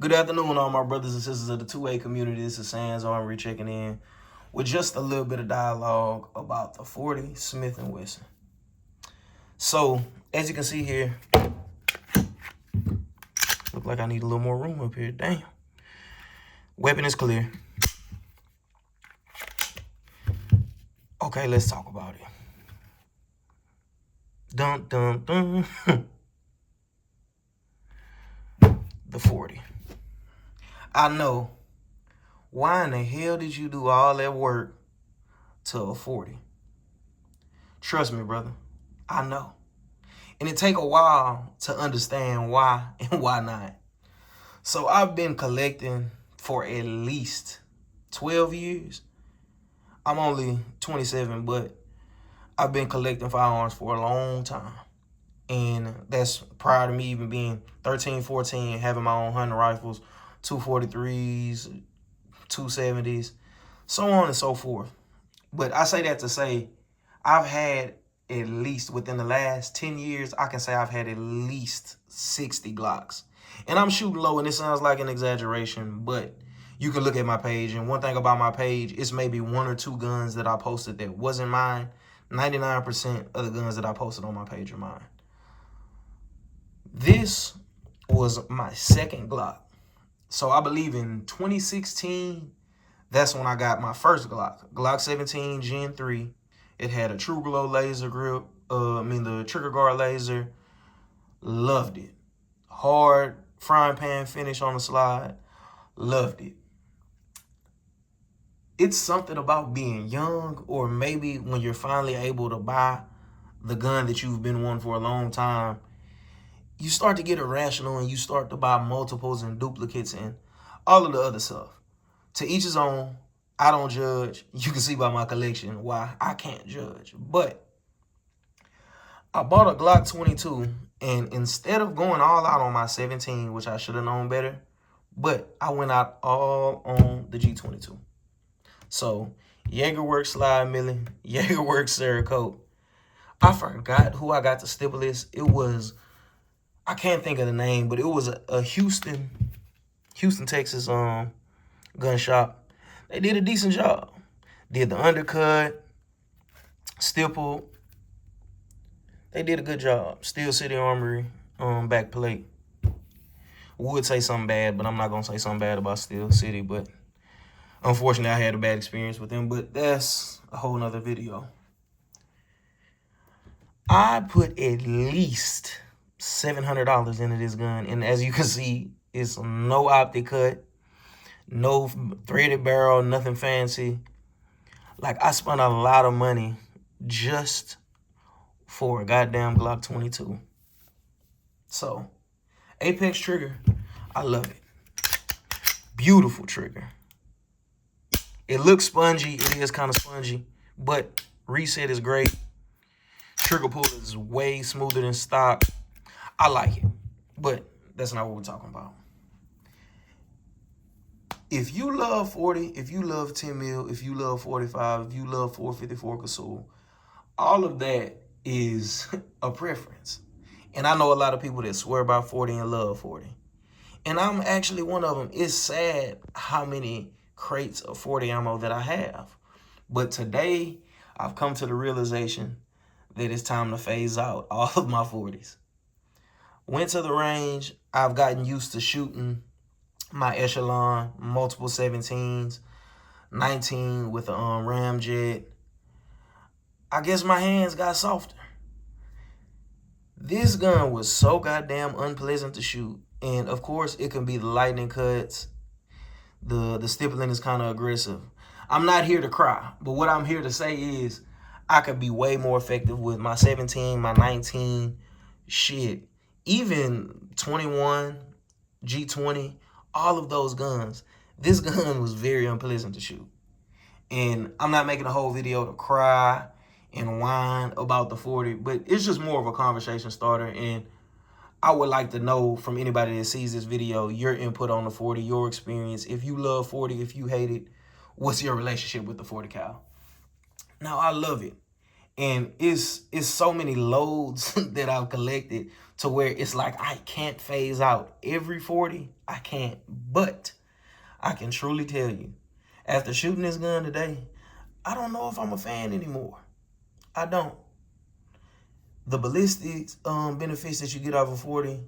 Good afternoon, all my brothers and sisters of the 2A community. This is Sans Armory checking in with just a little bit of dialogue about the 40 Smith & Wesson. So, as you can see here, look like I need a little more room up here. Damn. Weapon is clear. Okay, let's talk about it. Dun, dun, dun. The 40. I know. Why in the hell did you do all that work to a 40? Trust me, brother. I know. And it take a while to understand why and why not. So I've been collecting for at least 12 years. I'm only 27, but I've been collecting firearms for a long time. And that's prior to me even being 13, 14, having my own hunting rifles, 243s, 270s, so on and so forth. But I say that to say I've had at least within the last 10 years, I can say I've had at least 60 Glocks. And I'm shooting low, and it sounds like an exaggeration, but you can look at my page. And one thing about my page, it's maybe one or two guns that I posted that wasn't mine. 99% of the guns that I posted on my page are mine. This was my second Glock. So I believe in 2016, that's when I got my first Glock. Glock 17 Gen 3. It had a True Glow laser grip. The trigger guard laser. Loved it. Hard frying pan finish on the slide. Loved it. It's something about being young, or maybe when you're finally able to buy the gun that you've been wanting for a long time, you start to get irrational and you start to buy multiples and duplicates and all of the other stuff. To each his own. I don't judge. You can see by my collection why I can't judge. But I bought a Glock 22, and instead of going all out on my 17, which I should have known better, but I went out all on the G22. So, Jaegerworks slide milling, Jaegerworks Cerakote. I forgot who I got the stipple this. It was, I can't think of the name, but it was a Houston, Texas gun shop. They did a decent job. Did the undercut, stippled. They did a good job. Steel City Armory, back plate. Would say something bad, but I'm not gonna say something bad about Steel City. But unfortunately, I had a bad experience with them. But that's a whole nother video. I put at least $700 into this gun, and as you can see, it's no optic cut. No threaded barrel, nothing fancy. Like, I spent a lot of money just for a goddamn Glock 22. So, Apex trigger, I love it. Beautiful trigger. It looks spongy. It is kind of spongy, but reset is great. Trigger pull is way smoother than stock. I like it, but that's not what we're talking about. If you love 40, if you love 10 mil, if you love 45, if you love 454 Casull, all of that is a preference. And I know a lot of people that swear by 40 and love 40. And I'm actually one of them. It's sad how many crates of 40 ammo that I have. But today, I've come to the realization that it's time to phase out all of my 40s. Went to the range. I've gotten used to shooting my Echelon, multiple 17s, 19 with a ramjet. I guess my hands got softer. This gun was so goddamn unpleasant to shoot. And of course, it can be the lightning cuts. The stippling is kind of aggressive. I'm not here to cry, but what I'm here to say is I could be way more effective with my 17, my 19, shit. Even 21, G20, all of those guns. This gun was very unpleasant to shoot. And I'm not making a whole video to cry and whine about the 40, but it's just more of a conversation starter. And I would like to know from anybody that sees this video, your input on the 40, your experience. If you love 40, if you hate it, what's your relationship with the 40 cal? Now, I love it. And it's so many loads that I've collected to where it's like I can't phase out every 40. I can't. But I can truly tell you, after shooting this gun today, I don't know if I'm a fan anymore. I don't. The ballistics benefits that you get off of 40,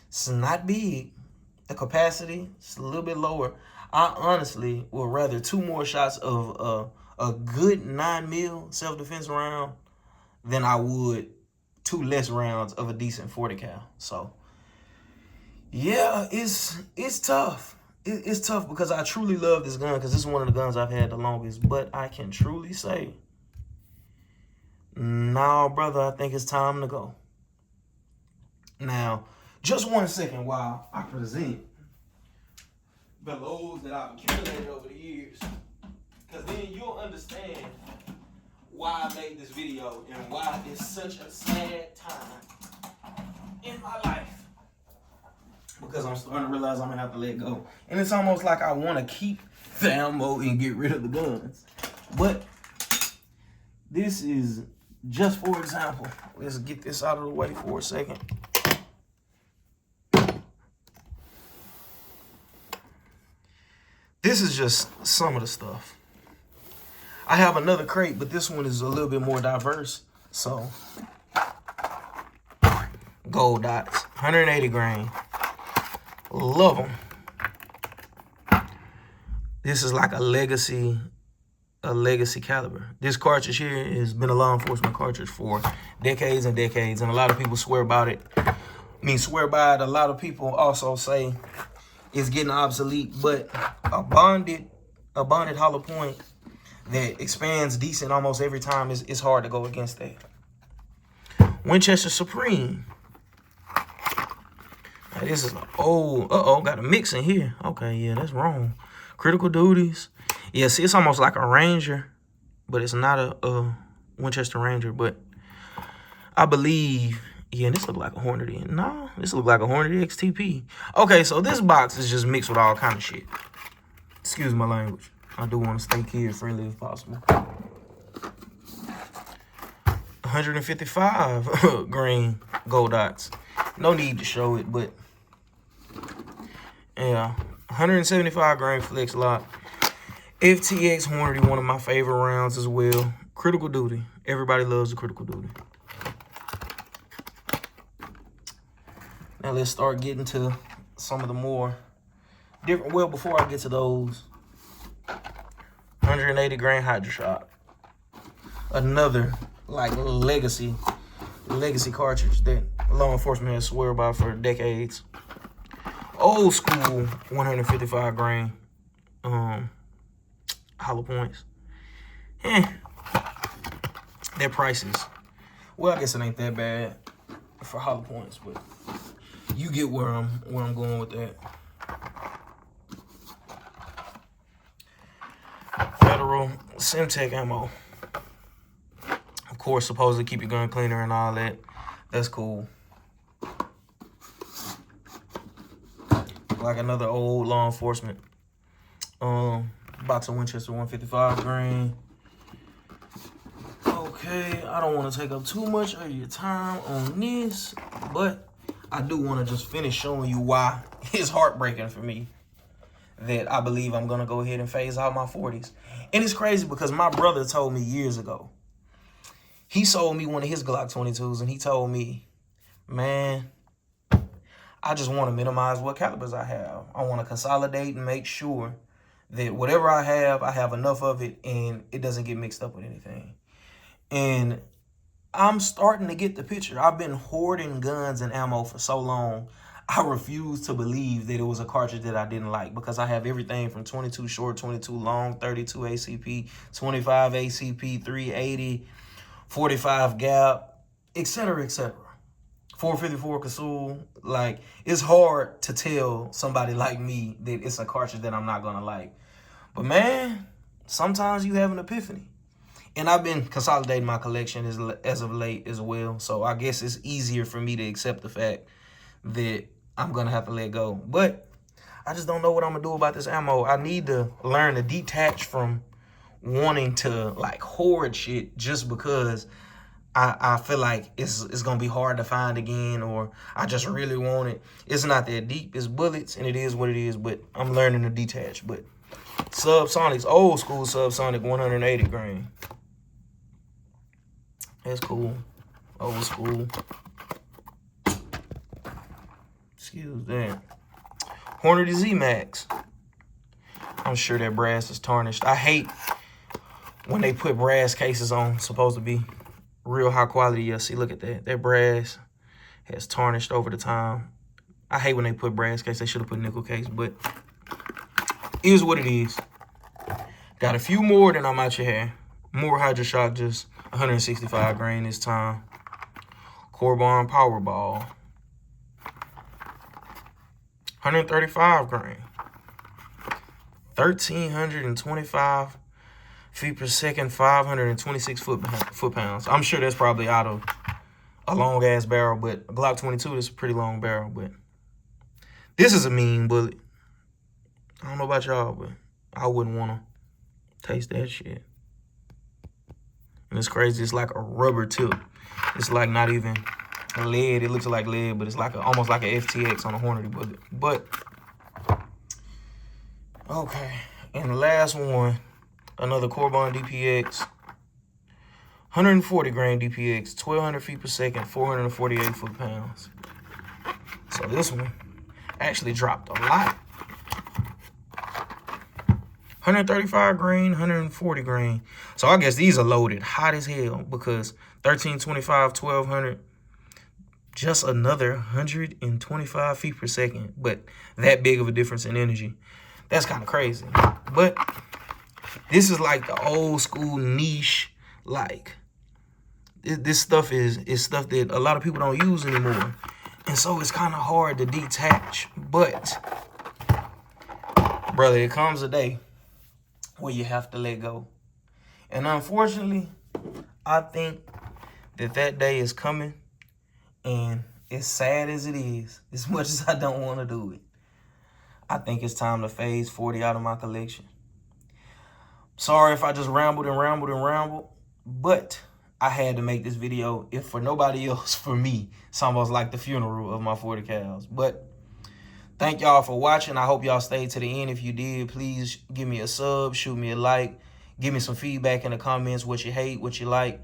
it's not big. The capacity is a little bit lower. I honestly would rather 2 more shots of a good 9mm self-defense round than I would 2 less rounds of a decent 40 cal. So yeah, it's tough. It's tough because I truly love this gun because this is one of the guns I've had the longest. But I can truly say, nah, brother, I think it's time to go. Now, just 1 second while I present the loads that I've accumulated over the years, because then you'll understand why I made this video and why it's such a sad time in my life. Because I'm starting to realize I'm gonna have to let go. And it's almost like I want to keep the ammo and get rid of the guns. But this is just for example. Let's get this out of the way for a second. This is just some of the stuff. I have another crate, but this one is a little bit more diverse. So, gold dots, 180 grain. Love them. This is like a legacy caliber. This cartridge here has been a law enforcement cartridge for decades and decades, and a lot of people swear about it. I mean, swear by it. A lot of people also say it's getting obsolete, but a bonded hollow point that expands decent almost every time is hard to go against that. Winchester Supreme. Now, this is an old, got a mix in here. Okay, yeah, that's wrong. Critical duties. Yeah, see, it's almost like a Ranger, but it's not a Winchester Ranger, but I believe, yeah, this look like a Hornady. No, this look like a Hornady XTP. Okay, so this box is just mixed with all kind of shit. Excuse my language. I do want to stay kid-friendly if possible. 155 grain gold dots. No need to show it, but yeah, 175 grain flex lock. FTX Hornady, one of my favorite rounds as well. Critical duty. Everybody loves the critical duty. Now let's start getting to some of the more different. Well, before I get to those, 180 grain Hydra Shot. Another like legacy cartridge that law enforcement has swear by for decades. Old school 155 grain hollow points. Their prices, well, I guess it ain't that bad for hollow points, but you get where I'm going with that. Federal Semtech ammo. Of course, supposed to keep your gun cleaner and all that. That's cool. Like another old law enforcement box of Winchester 155 grain. Okay, I don't want to take up too much of your time on this, but I do want to just finish showing you why it's heartbreaking for me that I believe I'm going to go ahead and phase out my 40s. And it's crazy because my brother told me years ago. He sold me one of his Glock 22s, and he told me, man, I just want to minimize what calibers I have. I want to consolidate and make sure that whatever I have enough of it and it doesn't get mixed up with anything. And I'm starting to get the picture. I've been hoarding guns and ammo for so long. I refuse to believe that it was a cartridge that I didn't like, because I have everything from 22 short, 22 long, 32 ACP, 25 ACP, 380, 45 gap, etc., etc. 454 Casull. Like, it's hard to tell somebody like me that it's a cartridge that I'm not gonna like. But man, sometimes you have an epiphany. And I've been consolidating my collection as of late as well. So I guess it's easier for me to accept the fact that I'm gonna have to let go. But I just don't know what I'm gonna do about this ammo. I need to learn to detach from wanting to like hoard shit just because I feel like it's gonna be hard to find again, or I just really want it. It's not that deep. It's bullets, and it is what it is. But I'm learning to detach. But subsonics, old school subsonic, 180 grain. That's cool. Old school. Excuse that. Hornady Z-Max. I'm sure that brass is tarnished. I hate when they put brass cases on, supposed to be real high quality. Yeah, see, look at that. That brass has tarnished over the time. I hate when they put brass case. They should have put nickel case, but it is what it is. Got a few more, then I'm out your hair. More Hydra-Shock, just 165 grain this time. Corbon Powerball. 135 grain. 1,325 feet per second, 526 foot-pounds. I'm sure that's probably out of a long-ass barrel, but a Glock 22 is a pretty long barrel, but this is a mean bullet. I don't know about y'all, but I wouldn't want to taste that shit. And it's crazy. It's like a rubber tip. It's like not even lead. It looks like lead, but it's like almost like a FTX on a Hornady bullet. But okay, and the last one, another Corbon DPX, 140 grain DPX, 1,200 feet per second, 448 foot-pounds. So this one actually dropped a lot. 135 grain, 140 grain. So I guess these are loaded hot as hell because 1,325, 1,200, just another 125 feet per second. But that big of a difference in energy. That's kind of crazy. But this is like the old school niche. Like, this stuff is stuff that a lot of people don't use anymore. And so it's kind of hard to detach. But, brother, it comes a day where you have to let go. And unfortunately, I think that day is coming. And as sad as it is, as much as I don't want to do it, I think it's time to phase 40 out of my collection. Sorry if I just rambled and rambled and rambled, but I had to make this video. If for nobody else, for me, it's almost like the funeral of my 40 cals. But thank y'all for watching. I hope y'all stayed to the end. If you did, please give me a sub, shoot me a like, give me some feedback in the comments, what you hate, what you like.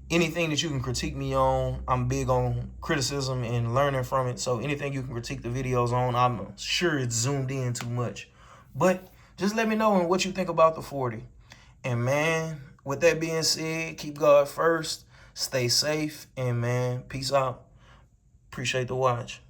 Anything that you can critique me on. I'm big on criticism and learning from it. So anything you can critique the videos on, I'm sure it's zoomed in too much. But just let me know what you think about the 40. And man, with that being said, keep God first, stay safe, and man, peace out. Appreciate the watch.